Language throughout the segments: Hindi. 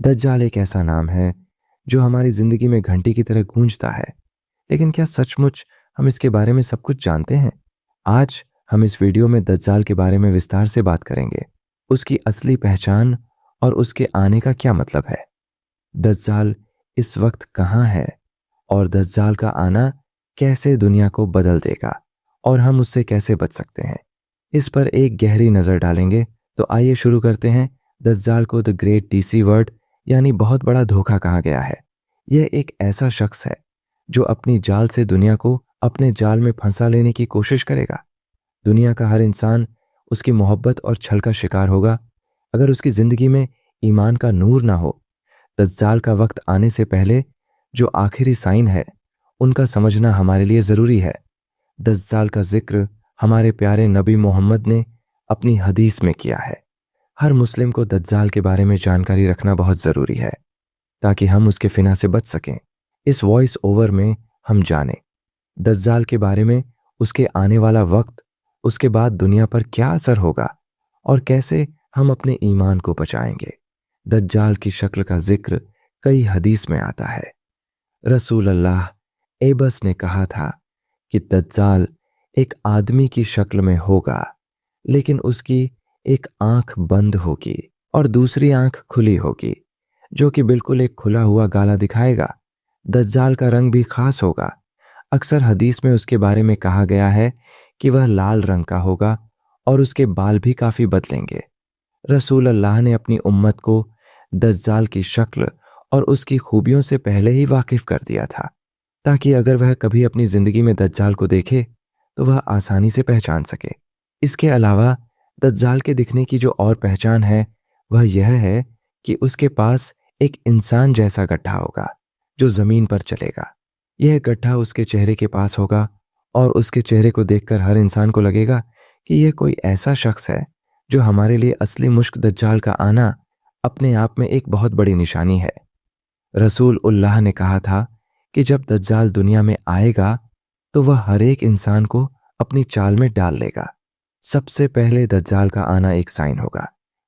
दज्जाल एक ऐसा नाम है जो हमारी जिंदगी में घंटी की तरह गूंजता है, लेकिन क्या सचमुच हम इसके बारे में सब कुछ जानते हैं? आज हम इस वीडियो में दज्जाल के बारे में विस्तार से बात करेंगे, उसकी असली पहचान और उसके आने का क्या मतलब है। दज्जाल इस वक्त कहाँ है और दज्जाल का आना कैसे दुनिया को बदल देगा और हम उससे कैसे बच सकते हैं, इस पर एक गहरी नजर डालेंगे। तो आइए शुरू करते हैं। दज्जाल को द ग्रेट डिसीवर्ड यानी बहुत बड़ा धोखा कहा गया है। यह एक ऐसा शख्स है जो अपनी जाल से दुनिया को अपने जाल में फंसा लेने की कोशिश करेगा। दुनिया का हर इंसान उसकी मोहब्बत और छल का शिकार होगा अगर उसकी जिंदगी में ईमान का नूर ना हो। दज्जाल का वक्त आने से पहले जो आखिरी साइन है उनका समझना हमारे लिए जरूरी है। दज्जाल का जिक्र हमारे प्यारे नबी मोहम्मद ने अपनी हदीस में किया है। हर मुस्लिम को दज्जाल के बारे में जानकारी रखना बहुत जरूरी है ताकि हम उसके फिना से बच सकें। इस वॉइस ओवर में हम जानें दज्जाल के बारे में, उसके आने वाला वक्त, उसके बाद दुनिया पर क्या असर होगा और कैसे हम अपने ईमान को बचाएंगे। दज्जाल की शक्ल का जिक्र कई हदीस में आता है। रसूल अल्लाह एबस ने कहा था कि दज्जाल एक आदमी की शक्ल में होगा, लेकिन उसकी एक आंख बंद होगी और दूसरी आंख खुली होगी, जो कि बिल्कुल एक खुला हुआ गाला दिखाएगा। दज्जाल का रंग भी खास होगा। अक्सर हदीस में उसके बारे में कहा गया है कि वह लाल रंग का होगा और उसके बाल भी काफी बदलेंगे। रसूल अल्लाह ने अपनी उम्मत को दज्जाल की शक्ल और उसकी खूबियों से पहले ही वाकिफ कर दिया था, ताकि अगर वह कभी अपनी जिंदगी में दज्जाल को देखे तो वह आसानी से पहचान सके। इसके अलावा दज्जाल के दिखने की जो और पहचान है वह यह है कि उसके पास एक इंसान जैसा गड्ढा होगा जो जमीन पर चलेगा। यह गड्ढा उसके चेहरे के पास होगा और उसके चेहरे को देखकर हर इंसान को लगेगा कि यह कोई ऐसा शख्स है जो हमारे लिए असली मुश्क दज्जाल का आना अपने आप में एक बहुत बड़ी निशानी है। रसूल उल्लाह ने कहा था कि जब दज्जाल दुनिया में आएगा तो वह हर एक इंसान को अपनी चाल में डाल लेगा। सबसे पहले दज्जाल का आना एक साइन होगा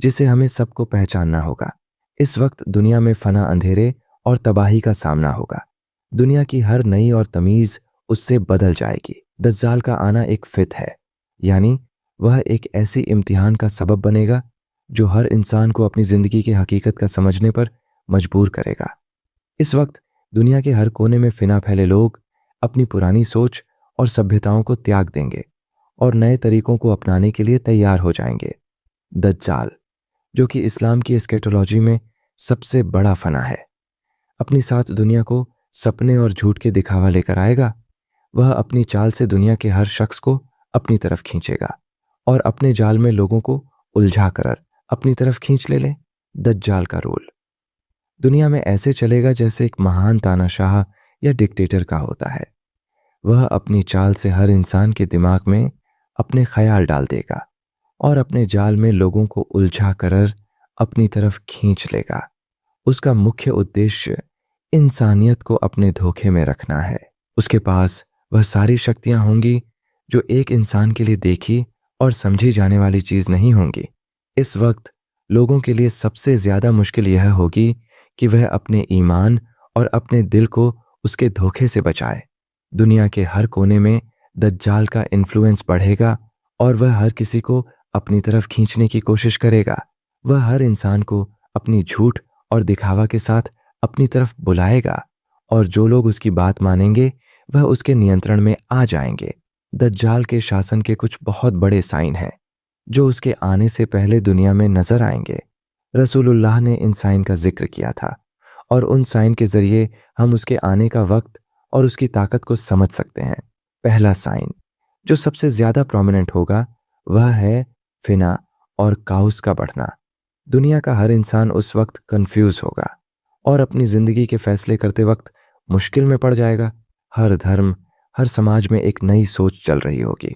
जिसे हमें सबको पहचानना होगा। इस वक्त दुनिया में फना, अंधेरे और तबाही का सामना होगा। दुनिया की हर नई और तमीज उससे बदल जाएगी। दज्जाल का आना एक फित है, यानी वह एक ऐसी इम्तिहान का सबब बनेगा जो हर इंसान को अपनी जिंदगी की हकीकत का समझने पर मजबूर करेगा। इस वक्त दुनिया के हर कोने में फिना फैले लोग अपनी पुरानी सोच और सभ्यताओं को त्याग देंगे और नए तरीकों को अपनाने के लिए तैयार हो जाएंगे। दज्जाल, जो कि इस्लाम की एस्केटोलॉजी में सबसे बड़ा फना है, अपनी साथ दुनिया को सपने और झूठ के दिखावा लेकर आएगा। वह अपनी चाल से दुनिया के हर शख्स को अपनी तरफ खींचेगा और अपने जाल में लोगों को उलझा कर अपनी तरफ खींच ले। दज्जाल का रोल दुनिया में ऐसे चलेगा जैसे एक महान तानाशाह या डिक्टेटर का होता है। वह अपनी चाल से हर इंसान के दिमाग में अपने ख्याल डाल देगा और अपने जाल में लोगों को उलझा कर अपनी तरफ खींच लेगा। उसका मुख्य उद्देश्य इंसानियत को अपने धोखे में रखना है। उसके पास वह सारी शक्तियां होंगी जो एक इंसान के लिए देखी और समझी जाने वाली चीज नहीं होंगी। इस वक्त लोगों के लिए सबसे ज्यादा मुश्किल यह होगी कि वह अपने ईमान और अपने दिल को उसके धोखे से बचाए। दुनिया के हर कोने में दज्जाल का इन्फ्लुएंस बढ़ेगा और वह हर किसी को अपनी तरफ खींचने की कोशिश करेगा। वह हर इंसान को अपनी झूठ और दिखावा के साथ अपनी तरफ बुलाएगा और जो लोग उसकी बात मानेंगे वह उसके नियंत्रण में आ जाएंगे। दज्जाल के शासन के कुछ बहुत बड़े साइन हैं जो उसके आने से पहले दुनिया में नजर आएंगे। रसूलुल्लाह ने इन साइन का जिक्र किया था और उन साइन के जरिए हम उसके आने का वक्त और उसकी ताकत को समझ सकते हैं। पहला साइन जो सबसे ज्यादा प्रोमिनेंट होगा वह है फिना और काउस का बढ़ना। दुनिया का हर इंसान उस वक्त कंफ्यूज होगा और अपनी जिंदगी के फैसले करते वक्त मुश्किल में पड़ जाएगा। हर धर्म, हर समाज में एक नई सोच चल रही होगी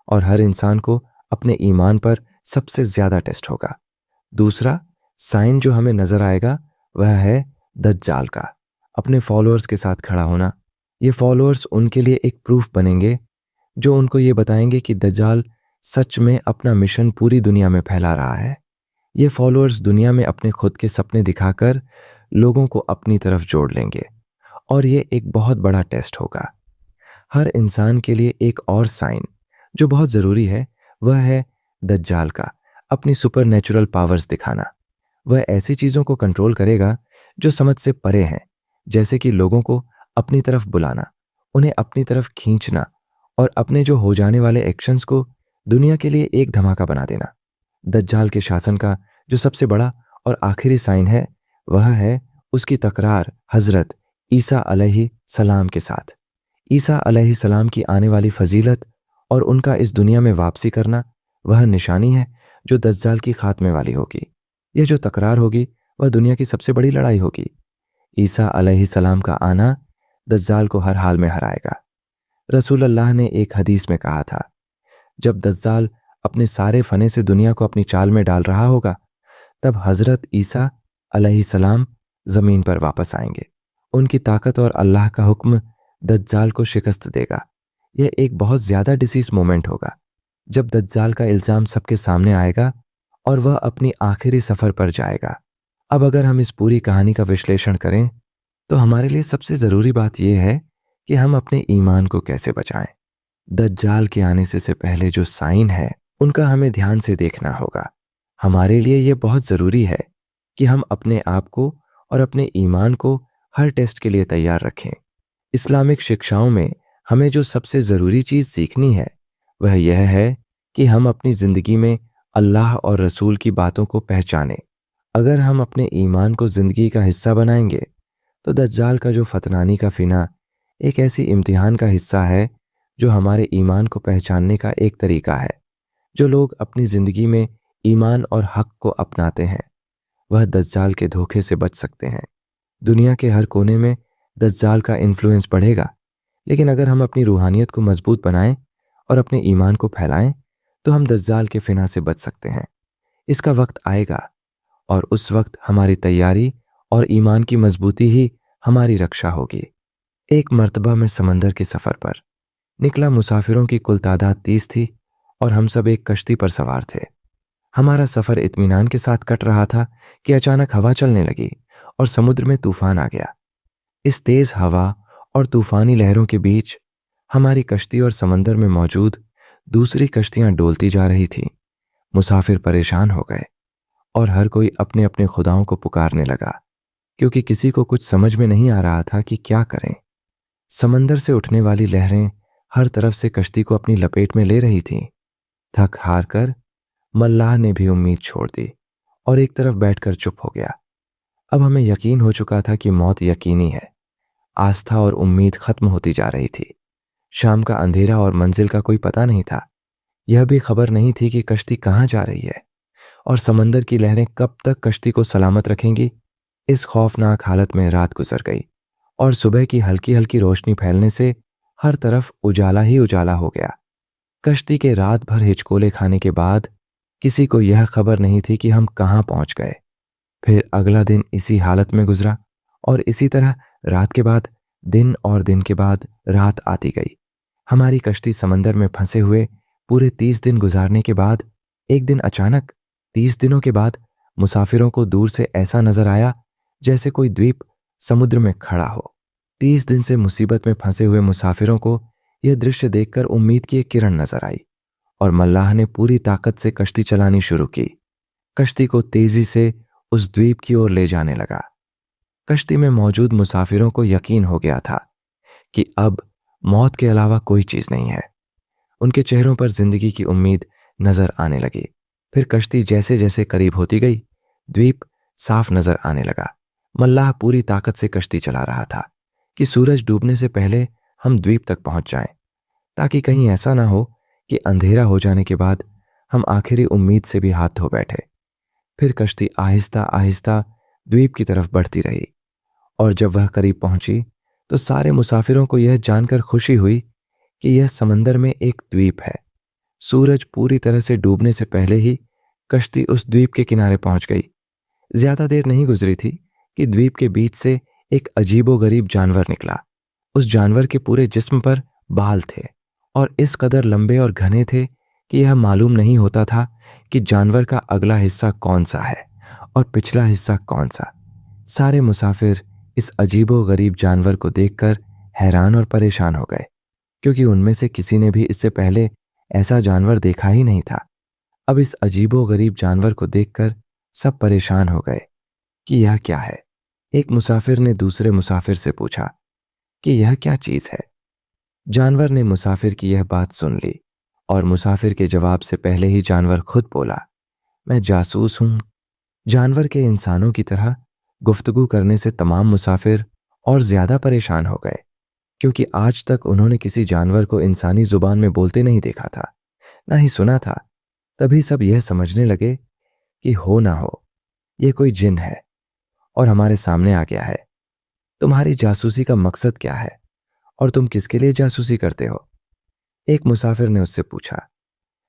और हर इंसान को अपने ईमान पर सबसे ज्यादा टेस्ट होगा। दूसरा साइन जो हमें नजर आएगा वह है दज्जाल का अपने फॉलोअर्स के साथ खड़ा होना। ये फॉलोअर्स उनके लिए एक प्रूफ बनेंगे जो उनको ये बताएंगे कि दज्जाल सच में अपना मिशन पूरी दुनिया में फैला रहा है। ये फॉलोअर्स दुनिया में अपने खुद के सपने दिखाकर लोगों को अपनी तरफ जोड़ लेंगे और ये एक बहुत बड़ा टेस्ट होगा। हर इंसान के लिए एक और साइन जो बहुत जरूरी है वह है दज्जाल का अपनी सुपर नेचुरल पावर्स दिखाना। वह ऐसी चीजों को कंट्रोल करेगा जो समझ से परे हैं, जैसे कि लोगों को अपनी तरफ बुलाना, उन्हें अपनी तरफ खींचना और अपने जो हो जाने वाले एक्शंस को दुनिया के लिए एक धमाका बना देना। दज्जाल के शासन का जो सबसे बड़ा और आखिरी साइन है वह है उसकी तकरार हजरत ईसा अलैहि सलाम के साथ। ईसा अलैहि सलाम की आने वाली फजीलत और उनका इस दुनिया में वापसी करना वह निशानी है जो दज्जाल की खात्मे वाली होगी। यह जो तकरार होगी वह दुनिया की सबसे बड़ी लड़ाई होगी। ईसा अलैहि सलाम का आना दज्जाल को हर हाल में हराएगा। रसूल अल्लाह ने एक हदीस में कहा था, जब दज्जाल अपने सारे फने से दुनिया को अपनी चाल में डाल रहा होगा तब हजरत ईसा अलैहि सलाम जमीन पर वापस आएंगे। उनकी ताकत और अल्लाह का हुक्म दज्जाल को शिकस्त देगा। यह एक बहुत ज्यादा डिसीज मोमेंट होगा जब दज्जाल का इल्जाम सबके सामने आएगा और वह अपनी आखिरी सफर पर जाएगा। अब अगर हम इस पूरी कहानी का विश्लेषण करें तो हमारे लिए सबसे जरूरी बात यह है कि हम अपने ईमान को कैसे बचाएं। दज्जाल के आने से पहले जो साइन है उनका हमें ध्यान से देखना होगा। हमारे लिए यह बहुत जरूरी है कि हम अपने आप को और अपने ईमान को हर टेस्ट के लिए तैयार रखें। इस्लामिक शिक्षाओं में हमें जो सबसे जरूरी चीज सीखनी है वह यह है कि हम अपनी जिंदगी में अल्लाह और रसूल की बातों को पहचानें। अगर हम अपने ईमान को जिंदगी का हिस्सा बनाएंगे तो दज्जाल का जो फतनानी का फिना एक ऐसी इम्तिहान का हिस्सा है जो हमारे ईमान को पहचानने का एक तरीका है। जो लोग अपनी जिंदगी में ईमान और हक को अपनाते हैं वह दज्जाल के धोखे से बच सकते हैं। दुनिया के हर कोने में दज्जाल का इन्फ्लुएंस बढ़ेगा, लेकिन अगर हम अपनी रूहानियत को मजबूत बनाएं और अपने ईमान को फैलाएं तो हम दज्जाल के फिना से बच सकते हैं। इसका वक्त आएगा और उस वक्त हमारी तैयारी और ईमान की मजबूती ही हमारी रक्षा होगी। एक मर्तबा में समंदर के सफर पर निकला। मुसाफिरों की कुल तादाद 30 थी और हम सब एक कश्ती पर सवार थे। हमारा सफर इत्मीनान के साथ कट रहा था कि अचानक हवा चलने लगी और समुद्र में तूफान आ गया। इस तेज हवा और तूफानी लहरों के बीच हमारी कश्ती और समंदर में मौजूद दूसरी कश्तियां डोलती जा रही थीं। मुसाफिर परेशान हो गए और हर कोई अपने अपने खुदाओं को पुकारने लगा, क्योंकि किसी को कुछ समझ में नहीं आ रहा था कि क्या करें। समंदर से उठने वाली लहरें हर तरफ से कश्ती को अपनी लपेट में ले रही थीं। थक हार कर मल्लाह ने भी उम्मीद छोड़ दी और एक तरफ बैठकर चुप हो गया। अब हमें यकीन हो चुका था कि मौत यकीनी है। आस्था और उम्मीद खत्म होती जा रही थी। शाम का अंधेरा और मंजिल का कोई पता नहीं था। यह भी खबर नहीं थी कि कश्ती कहाँ जा रही है और समंदर की लहरें कब तक कश्ती को सलामत रखेंगी। इस खौफनाक हालत में रात गुजर गई और सुबह की हल्की हल्की रोशनी फैलने से हर तरफ उजाला ही उजाला हो गया। कश्ती के रात भर हिचकोले खाने के बाद किसी को यह खबर नहीं थी कि हम कहाँ पहुंच गए। फिर अगला दिन इसी हालत में गुजरा और इसी तरह रात के बाद दिन और दिन के बाद रात आती गई। हमारी कश्ती समंदर में फंसे हुए पूरे 30 दिन गुजारने के बाद एक दिन अचानक 30 दिनों के बाद मुसाफिरों को दूर से ऐसा नजर आया जैसे कोई द्वीप समुद्र में खड़ा हो। 30 दिन से मुसीबत में फंसे हुए मुसाफिरों को यह दृश्य देखकर उम्मीद की एक किरण नजर आई और मल्लाह ने पूरी ताकत से कश्ती चलानी शुरू की। कश्ती को तेजी से उस द्वीप की ओर ले जाने लगा। कश्ती में मौजूद मुसाफिरों को यकीन हो गया था कि अब मौत के अलावा कोई चीज नहीं है। उनके चेहरों पर जिंदगी की उम्मीद नजर आने लगी। फिर कश्ती जैसे जैसे करीब होती गई, द्वीप साफ नजर आने लगा। मल्लाह पूरी ताकत से कश्ती चला रहा था कि सूरज डूबने से पहले हम द्वीप तक पहुंच जाएं, ताकि कहीं ऐसा ना हो कि अंधेरा हो जाने के बाद हम आखिरी उम्मीद से भी हाथ धो बैठे। फिर कश्ती आहिस्ता आहिस्ता द्वीप की तरफ बढ़ती रही और जब वह करीब पहुंची तो सारे मुसाफिरों को यह जानकर खुशी हुई कि यह समंदर में एक द्वीप है। सूरज पूरी तरह से डूबने से पहले ही कश्ती उस द्वीप के किनारे पहुंच गई। ज्यादा देर नहीं गुजरी थी कि द्वीप के बीच से एक अजीबोगरीब जानवर निकला। उस जानवर के पूरे जिस्म पर बाल थे और इस कदर लंबे और घने थे कि यह मालूम नहीं होता था कि जानवर का अगला हिस्सा कौन सा है और पिछला हिस्सा कौन सा। सारे मुसाफिर इस अजीबो-गरीब जानवर को देखकर हैरान और परेशान हो गए, क्योंकि उनमें से किसी ने भी इससे पहले ऐसा जानवर देखा ही नहीं था। अब इस अजीबो-गरीब जानवर को देखकर सब परेशान हो गए कि यह क्या है। एक मुसाफिर ने दूसरे मुसाफिर से पूछा कि यह क्या चीज है। जानवर ने मुसाफिर की यह बात सुन ली और मुसाफिर के जवाब से पहले ही जानवर खुद बोला, मैं जासूस हूं। जानवर के इंसानों की तरह गुफ्तगू करने से तमाम मुसाफिर और ज्यादा परेशान हो गए, क्योंकि आज तक उन्होंने किसी जानवर को इंसानी जुबान में बोलते नहीं देखा था, ना ही सुना था। तभी सब यह समझने लगे कि हो ना हो ये कोई जिन है और हमारे सामने आ गया है। तुम्हारी जासूसी का मकसद क्या है और तुम किसके लिए जासूसी करते हो? एक मुसाफिर ने उससे पूछा।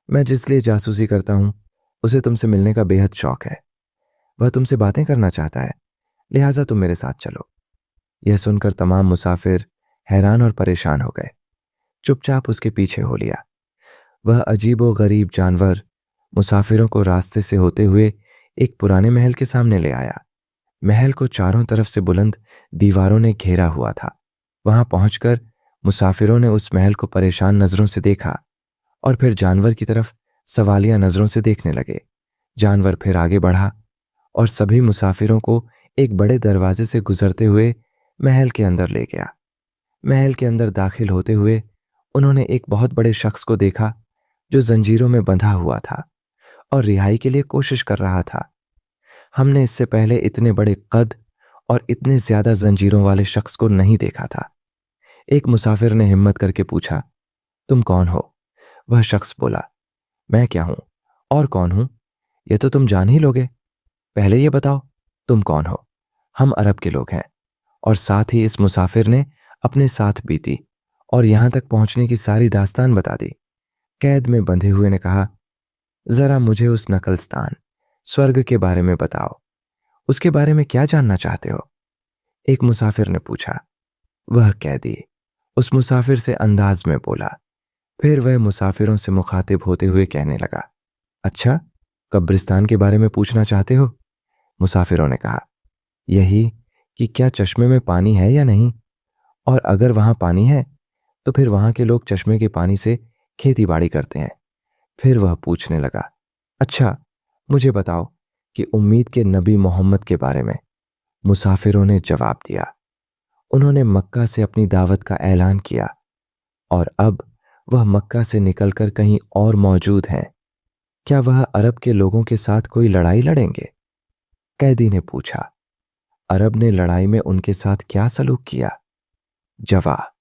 मैं जिस लिए जासूसी करता हूं उसे तुमसे मिलने का बेहद शौक है। वह तुमसे बातें करना चाहता है, लिहाजा तुम मेरे साथ चलो। यह सुनकर तमाम मुसाफिर हैरान और परेशान हो गए, चुपचाप उसके पीछे हो लिया। वह अजीबो गरीब जानवर मुसाफिरों को रास्ते से होते हुए एक पुराने महल के सामने ले आया। महल को चारों तरफ से बुलंद दीवारों ने घेरा हुआ था। वहां पहुंचकर मुसाफिरों ने उस महल को परेशान नजरों से देखा और फिर जानवर की तरफ सवालिया नजरों से देखने लगे। जानवर फिर आगे बढ़ा और सभी मुसाफिरों को एक बड़े दरवाजे से गुजरते हुए महल के अंदर ले गया। महल के अंदर दाखिल होते हुए उन्होंने एक बहुत बड़े शख्स को देखा जो जंजीरों में बंधा हुआ था और रिहाई के लिए कोशिश कर रहा था। हमने इससे पहले इतने बड़े कद और इतने ज्यादा जंजीरों वाले शख्स को नहीं देखा था। एक मुसाफिर ने हिम्मत करके पूछा, तुम कौन हो? वह शख्स बोला, मैं क्या हूं और कौन हूं यह तो तुम जान ही लोगे। पहले यह बताओ तुम कौन हो। हम अरब के लोग हैं। और साथ ही इस मुसाफिर ने अपने साथ बीती और यहां तक पहुंचने की सारी दास्तान बता दी। कैद में बंधे हुए ने कहा, जरा मुझे उस नकलस्तान स्वर्ग के बारे में बताओ। उसके बारे में क्या जानना चाहते हो? एक मुसाफिर ने पूछा। वह कैदी उस मुसाफिर से अंदाज में बोला। फिर वह मुसाफिरों से मुखातिब होते हुए कहने लगा, अच्छा, कब्रिस्तान के बारे में पूछना चाहते हो? मुसाफिरों ने कहा, यही कि क्या चश्मे में पानी है या नहीं, और अगर वहां पानी है तो फिर वहां के लोग चश्मे के पानी से खेती बाड़ी करते हैं। फिर वह पूछने लगा, अच्छा मुझे बताओ कि उम्मीद के नबी मोहम्मद के बारे में। मुसाफिरों ने जवाब दिया, उन्होंने मक्का से अपनी दावत का ऐलान किया और अब वह मक्का से निकलकर कहीं और मौजूद हैं। क्या वह अरब के लोगों के साथ कोई लड़ाई लड़ेंगे? कैदी ने पूछा, अरब ने लड़ाई में उनके साथ क्या सलूक किया? जवाब,